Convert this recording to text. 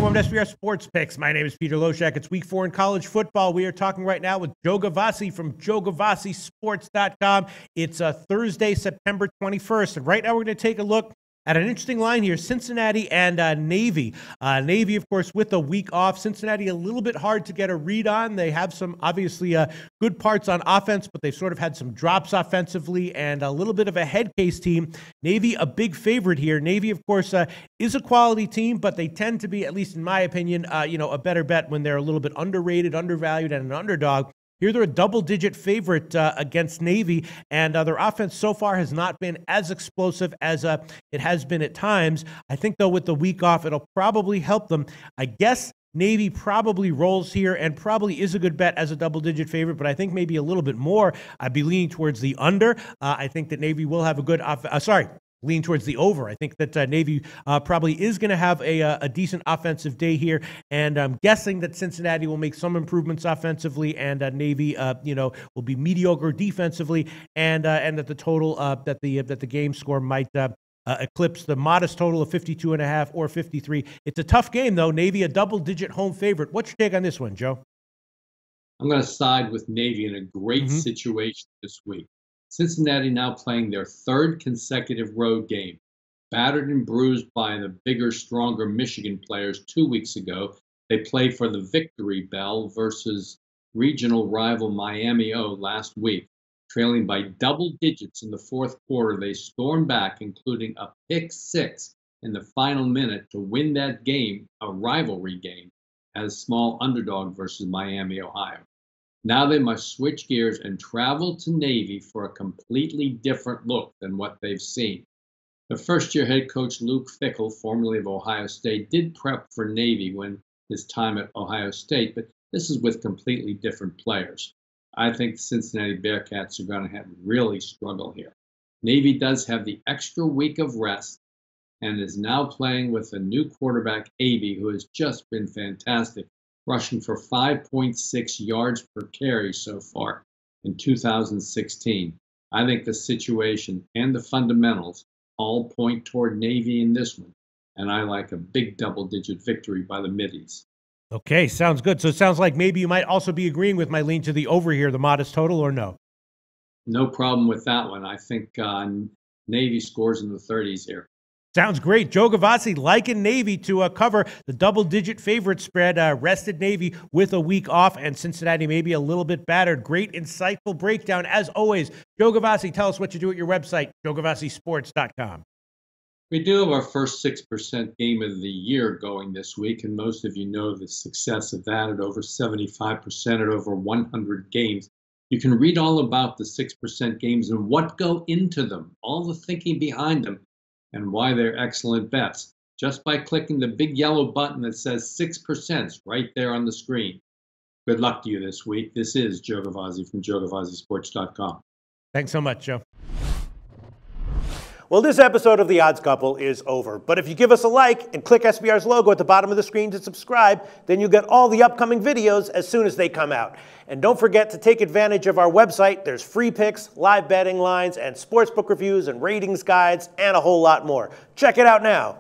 Welcome to SBR Sports Picks. My name is Peter Loshak. It's week 4 in college football. We are talking right now with Joe Gavazzi from JoeGavazziSports.com. It's Thursday, September 21st. And right now we're going to take a look at an interesting line here, Cincinnati and Navy. Navy, of course, with a week off. Cincinnati a little bit hard to get a read on. They have some, obviously, good parts on offense, but they've sort of had some drops offensively and a little bit of a head case team. Navy, a big favorite here. Navy, of course, is a quality team, but they tend to be, at least in my opinion, a better bet when they're a little bit underrated, undervalued, and an underdog. Here they're a double-digit favorite against Navy, and their offense so far has not been as explosive as it has been at times. I think, though, with the week off, it'll probably help them. I guess Navy probably rolls here and probably is a good bet as a double-digit favorite, but I think maybe a little bit more. I'd be leaning towards the under. I think that Navy will have a good lean towards the over. I think that Navy probably is going to have a decent offensive day here, and I'm guessing that Cincinnati will make some improvements offensively, and Navy, will be mediocre defensively, and that the total that the game score might eclipse the modest total of 52.5 or 53. It's a tough game, though. Navy a double-digit home favorite. What's your take on this one, Joe? I'm going to side with Navy in a great situation this week. Cincinnati now playing their third consecutive road game. Battered and bruised by the bigger, stronger Michigan players 2 weeks ago, they played for the victory bell versus regional rival Miami O last week. Trailing by double digits in the fourth quarter, they stormed back, including a pick six in the final minute to win that game, a rivalry game, as small underdog versus Miami, Ohio. Now they must switch gears and travel to Navy for a completely different look than what they've seen. The first-year head coach Luke Fickell, formerly of Ohio State, did prep for Navy when his time at Ohio State, but this is with completely different players. I think the Cincinnati Bearcats are going to have really struggle here. Navy does have the extra week of rest and is now playing with a new quarterback, Aby, who has just been fantastic, rushing for 5.6 yards per carry so far in 2016. I think the situation and the fundamentals all point toward Navy in this one, and I like a big double-digit victory by the Middies. Okay, sounds good. So it sounds like maybe you might also be agreeing with my lean to the over here, the modest total, or no? No problem with that one. I think Navy scores in the 30s here. Sounds great. Joe Gavazzi liking Navy to cover the double-digit favorite spread. Rested Navy with a week off, and Cincinnati maybe a little bit battered. Great, insightful breakdown. As always, Joe Gavazzi, tell us what you do at your website, JoeGavazziSports.com. We do have our first 6% game of the year going this week, and most of you know the success of that at over 75% at over 100 games. You can read all about the 6% games and what go into them, all the thinking behind them, and why they're excellent bets, just by clicking the big yellow button that says 6% right there on the screen. Good luck to you this week. This is Joe Gavazzi from JoeGavazziSports.com. Thanks so much, Joe. Well, this episode of The Odds Couple is over. But if you give us a like and click SBR's logo at the bottom of the screen to subscribe, then you'll get all the upcoming videos as soon as they come out. And don't forget to take advantage of our website. There's free picks, live betting lines, and sportsbook reviews and ratings guides, and a whole lot more. Check it out now.